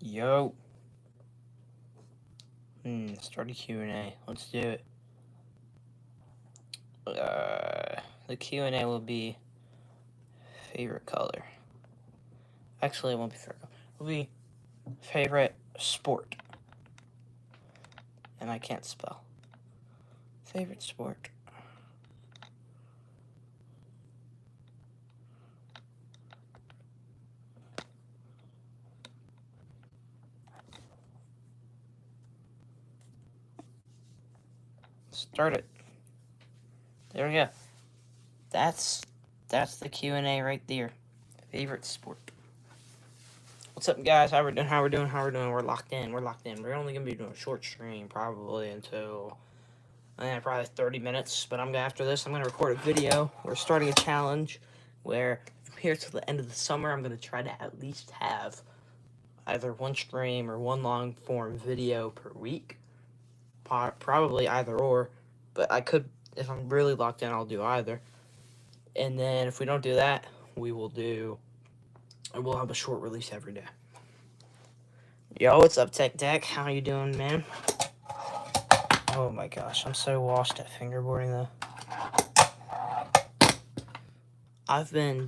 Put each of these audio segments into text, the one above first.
Yo. Start a Q&A. Let's do it. The Q&A will be favorite color. Actually, it won't be favorite color. It will be favorite sport. And I can't spell. Favorite sport. Start it. There we go. That's the Q&A right there. Favorite sport. What's up, guys? How we're doing? We're locked in. We're only gonna be doing a short stream probably until probably 30 minutes. But after this, I'm gonna record a video. We're starting a challenge where from here to the end of the summer, I'm gonna try to at least have either one stream or one long form video per week. Probably either or, but I could, if I'm really locked in, I'll do either. And then if we don't do that, we'll have a short release every day. Yo, what's up, Tech? How you doing, man? Oh my gosh, I'm so lost at fingerboarding though. I've been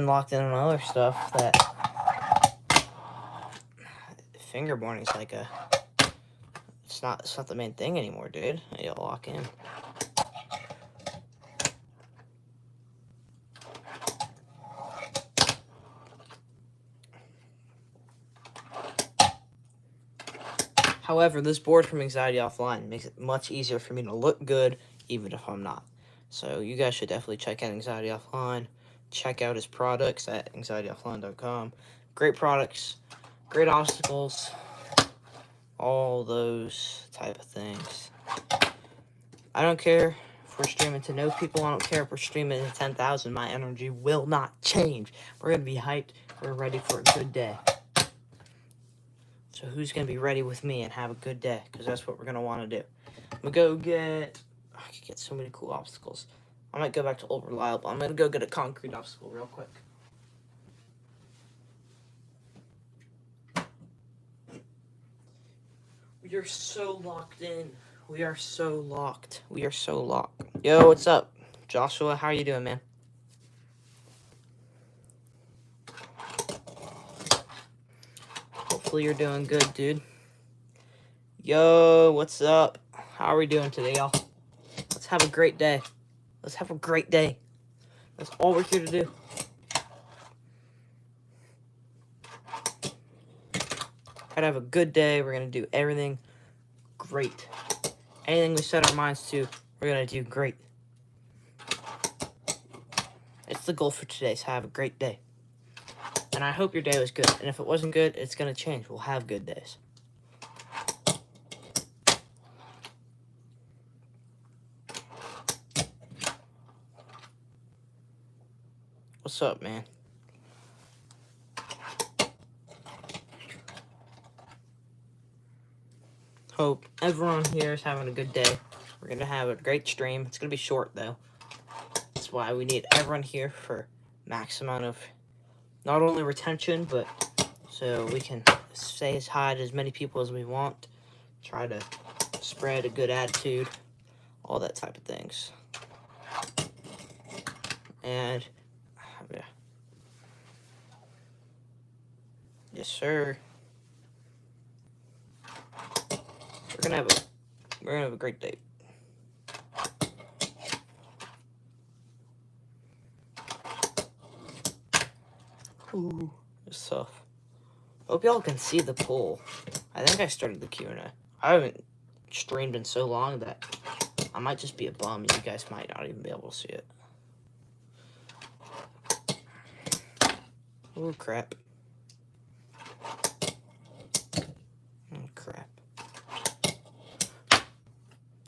locked in on other stuff that fingerboarding's like it's not the main thing anymore, dude. You'll lock in. However, this board from Anxiety Offline makes it much easier for me to look good, even if I'm not. So you guys should definitely check out Anxiety Offline. Check out his products at anxietyoffline.com. Great products, great obstacles, all those type of things. I don't care if we're streaming to no people. I don't care if we're streaming to 10,000. My energy will not change. We're going to be hyped. We're ready for a good day. So who's going to be ready with me and have a good day? Because that's what we're going to want to do. I'm going to go get... I can get so many cool obstacles. I might go back to Old Reliable. I'm going to go get a concrete obstacle real quick. We are so locked in. We are so locked. Yo, what's up? Joshua, how are you doing, man? Hopefully you're doing good, dude. Yo, what's up? How are we doing today, y'all? Let's have a great day. That's all we're here to do. Gotta have a good day. We're gonna do everything great. Anything we set our minds to, we're gonna do great. It's the goal for today, so have a great day. And I hope your day was good. And if it wasn't good, it's gonna change. We'll have good days. What's up, man? Hope everyone here is having a good day. We're gonna have a great stream. It's gonna be short though. That's why we need everyone here for max amount of not only retention, but so we can say hi to as many people as we want. Try to spread a good attitude, all that type of things. And yeah. Yes, sir. We're gonna have a great day. Ooh, it's tough. Hope y'all can see the poll. I think I started the Q&A. I haven't streamed in so long that I might just be a bum. You guys might not even be able to see it. Oh, crap. Oh, crap.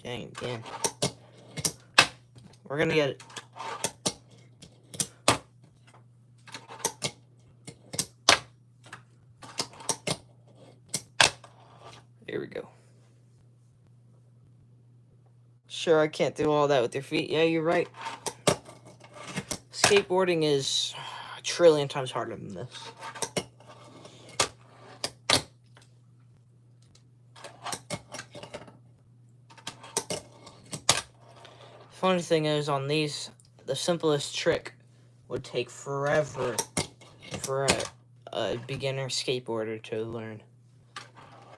Dang, again. We're gonna get it. Here we go. Sure, I can't do all that with your feet. Yeah, you're right. Skateboarding is a trillion times harder than this. funny thing is, on these, the simplest trick would take forever for a beginner skateboarder to learn.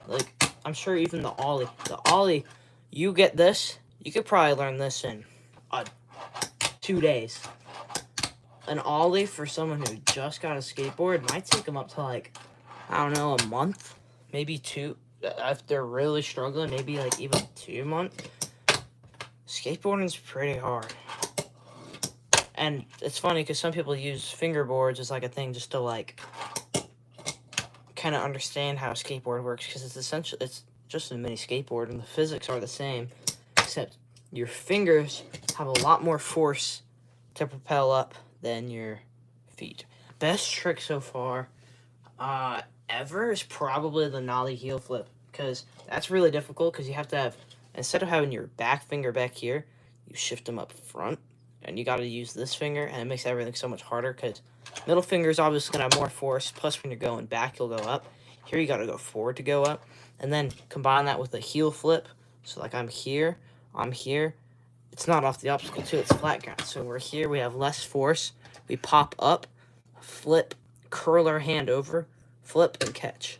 Like, I'm sure even the ollie, you get this, you could probably learn this in 2 days. An ollie for someone who just got a skateboard might take them up to, like, I don't know, a month, maybe 2. If they're really struggling, maybe like even 2 months. Skateboarding's pretty hard. And it's funny because some people use fingerboards as like a thing just to like kind of understand how a skateboard works, because it's just a mini skateboard and the physics are the same, except your fingers have a lot more force to propel up than your feet. Best trick so far ever is probably the nollie heel flip, because that's really difficult because you have to have, instead of having your back finger back here, you shift them up front, and you got to use this finger, and it makes everything so much harder because middle finger is obviously going to have more force, plus when you're going back, you'll go up. Here you got to go forward to go up, and then combine that with a heel flip. So like I'm here, it's not off the obstacle too, it's flat ground. So we're here, we have less force, we pop up, flip, curl our hand over, flip, and catch.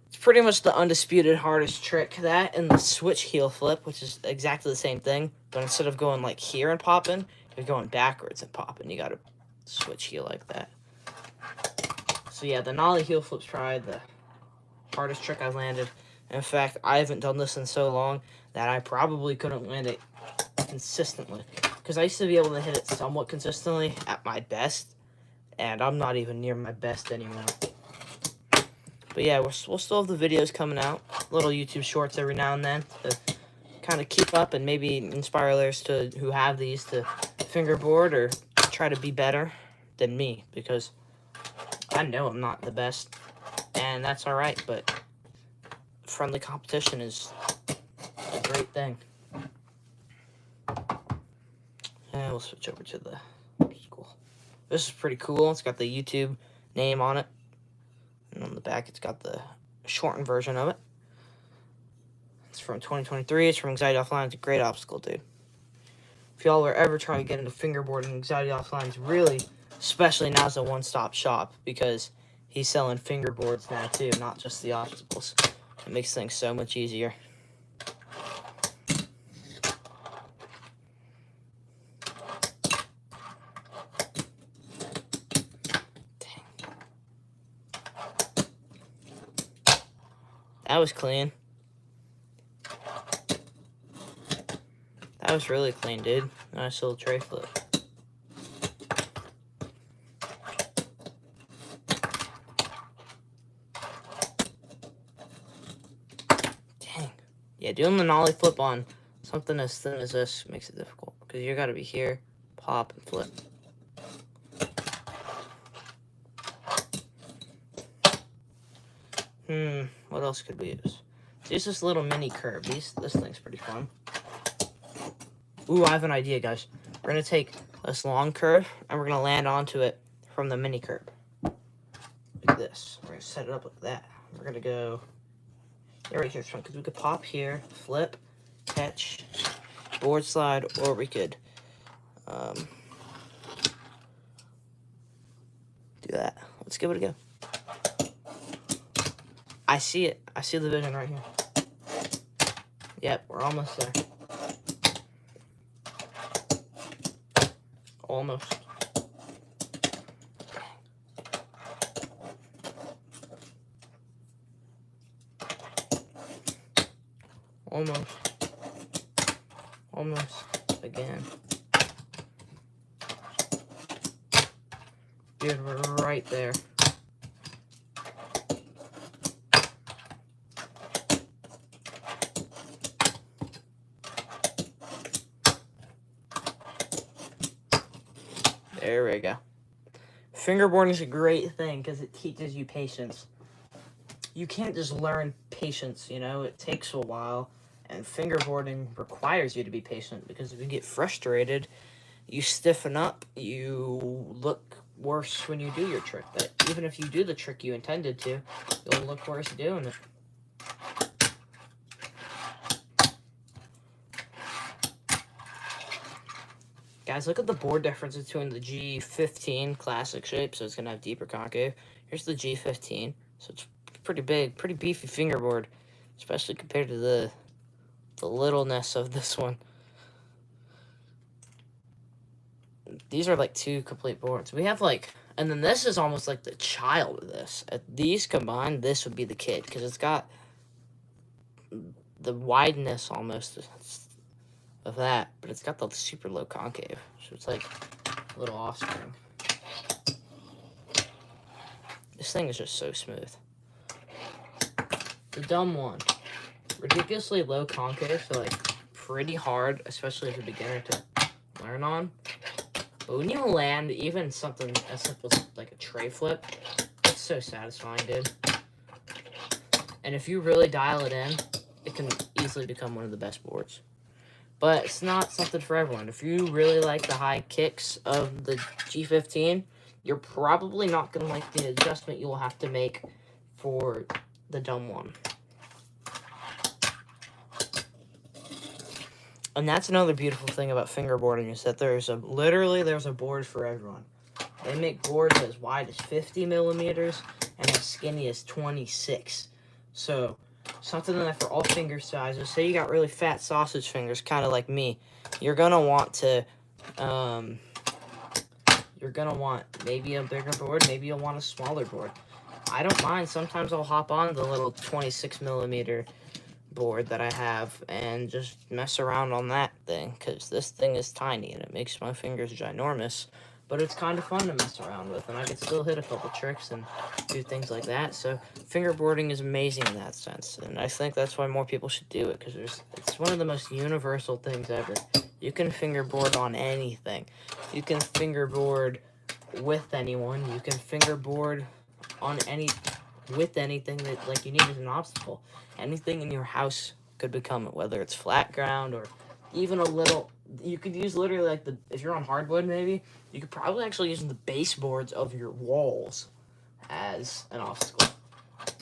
It's pretty much the undisputed hardest trick. That and the switch heel flip, which is exactly the same thing, but instead of going like here and popping, you're going backwards and popping. You gotta switch heel like that. So yeah, the nollie heel flip's probably the hardest trick I've landed. In fact, I haven't done this in so long that I probably couldn't land it consistently, because I used to be able to hit it somewhat consistently at my best, and I'm not even near my best anymore. But yeah, we'll still have the videos coming out, little YouTube shorts every now and then to kind of keep up and maybe inspire others who have these to fingerboard or try to be better than me, because I know I'm not the best, and that's alright, but friendly competition is a great thing. And we'll switch over to the school. This is pretty cool. It's got the YouTube name on it. And on the back, it's got the shortened version of it. It's from 2023. It's from Anxiety Offline. It's a great obstacle, dude. If y'all are ever trying to get into fingerboarding, Anxiety Offline is really, especially now, is a one-stop shop, because he's selling fingerboards now, too, not just the obstacles. It makes things so much easier. That was clean. That was really clean, dude. Nice little tray flip. Dang. Yeah, doing the nollie flip on something as thin as this makes it difficult, because you gotta be here, pop, and flip. What else could we use? There's this little mini curve. This thing's pretty fun. Ooh, I have an idea, guys. We're going to take this long curve, and we're going to land onto it from the mini curve. Like this. We're going to set it up like that. We're going to go right here, because we could pop here, flip, catch, board slide, or we could do that. Let's give it a go. I see it. I see the vision right here. Yep, we're almost there. Almost. Almost. Almost. Again. Dude, we're right there. There we go. Fingerboarding is a great thing because it teaches you patience. You can't just learn patience, you know? It takes a while, and fingerboarding requires you to be patient, because if you get frustrated, you stiffen up, you look worse when you do your trick. But even if you do the trick you intended to, you'll look worse doing it. Guys, look at the board difference between the G15 classic shape, so it's going to have deeper concave. Here's the G15, so it's pretty big, pretty beefy fingerboard, especially compared to the littleness of this one. These are like two complete boards. We have like, and then this is almost like the child of this. These combined, this would be the kid, because it's got the wideness almost of that, but it's got the super low concave, so it's like a little offspring. This thing is just so smooth. The dumb one, ridiculously low concave, so like pretty hard, especially as a beginner to learn on. But when you land even something as simple as like a tray flip, it's so satisfying, dude. And if you really dial it in, it can easily become one of the best boards. But it's not something for everyone. If you really like the high kicks of the G15, you're probably not going to like the adjustment you will have to make for the dumb one. And that's another beautiful thing about fingerboarding, is that there's a board for everyone. They make boards as wide as 50 millimeters and as skinny as 26. So something like for all finger sizes. Say you got really fat sausage fingers, kind of like me. You're gonna want to, maybe a bigger board, maybe you'll want a smaller board. I don't mind. Sometimes I'll hop on the little 26 millimeter board that I have and just mess around on that thing, because this thing is tiny and it makes my fingers ginormous. But it's kind of fun to mess around with, and I can still hit a couple tricks and do things like that. So fingerboarding is amazing in that sense, and I think that's why more people should do it, because it's one of the most universal things ever. You can fingerboard on anything. You can fingerboard with anyone. You can fingerboard on with anything that like you need as an obstacle. Anything in your house could become it, whether it's flat ground or even a little. You could use literally like if you're on hardwood, maybe you could probably actually use the baseboards of your walls as an obstacle.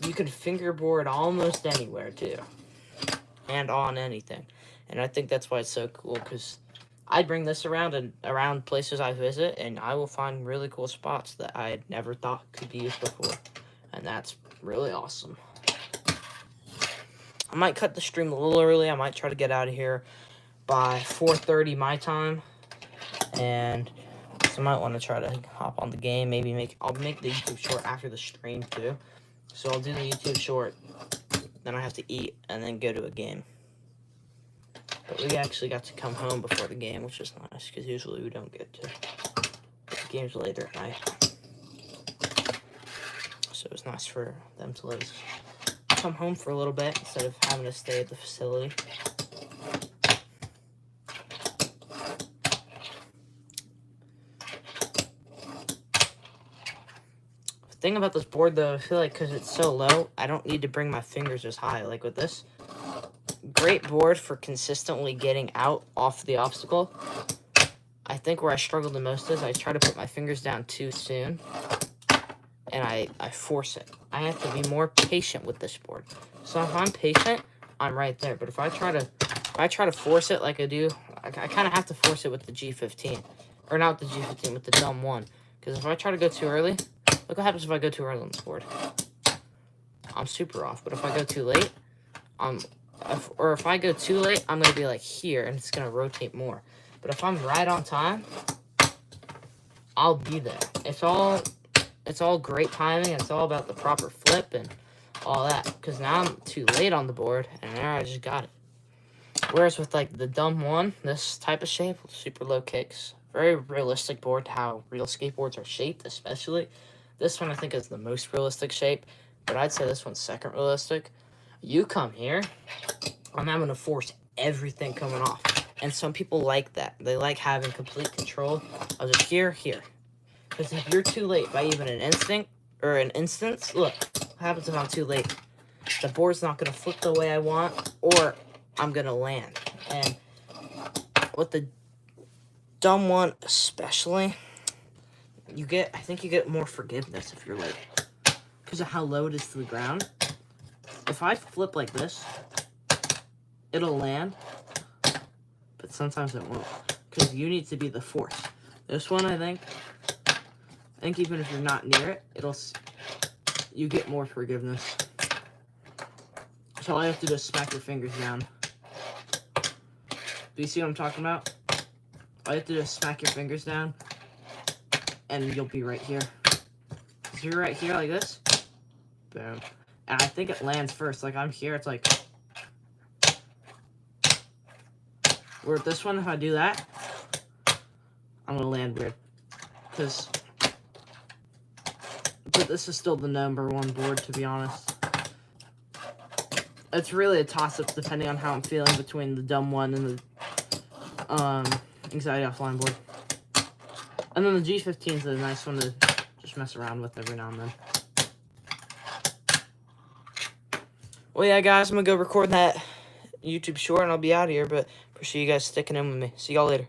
You could fingerboard almost anywhere too, and on anything. And I think that's why it's so cool, because I bring this around places I visit, and I will find really cool spots that I had never thought could be used before, and that's really awesome. I might cut the stream a little early. I might try to get out of here by 4:30 my time, and so I might want to try to hop on the game. I'll make the YouTube short after the stream too. So I'll do the YouTube short, then I have to eat and then go to a game. But we actually got to come home before the game, which is nice, because usually we don't get to. The game's later at night, so it was nice for them to let us come home for a little bit instead of having to stay at the facility. The thing about this board, though, I feel like because it's so low, I don't need to bring my fingers as high. Like with this, great board for consistently getting out off the obstacle. I think where I struggle the most is I try to put my fingers down too soon, and I force it. I have to be more patient with this board. So if I'm patient, I'm right there. But if I try to force it like I do, I kind of have to force it with the G15. Or not the G15, with the dumb one. Because if I try to go too early, look what happens if I go too early on this board. I'm super off. But if I go too late, if I go too late, I'm going to be like here, and it's going to rotate more. But if I'm right on time, I'll be there. It's all great timing. It's all about the proper flip and all that. Because now I'm too late on the board, and there I just got it. Whereas with like the dumb one, this type of shape, super low kicks, very realistic board to how real skateboards are shaped, especially. This one I think is the most realistic shape, but I'd say this one's second realistic. You come here, I'm having to force everything coming off. And some people like that. They like having complete control of just here. Because if you're too late by even an instance, look, what happens if I'm too late? The board's not going to flip the way I want, or I'm going to land. And with the dumb one especially, I think you get more forgiveness if you're late. Because of how low it is to the ground. If I flip like this, it'll land, but sometimes it won't. because you need to be the fourth. This one, I think even if you're not near it, you get more forgiveness. So all you have to do is smack your fingers down. Do you see what I'm talking about? All you have to do is smack your fingers down, and you'll be right here. So you're right here like this. Boom. And I think it lands first. Like I'm here, it's like... Where with this one, if I do that, I'm gonna land weird. But this is still the #1 board, to be honest. It's really a toss-up depending on how I'm feeling between the dumb one and the anxiety offline board. And then the G15 is a nice one to just mess around with every now and then. Well, yeah, guys, I'm gonna go record that YouTube short and I'll be out of here, but appreciate you guys sticking in with me. See y'all later.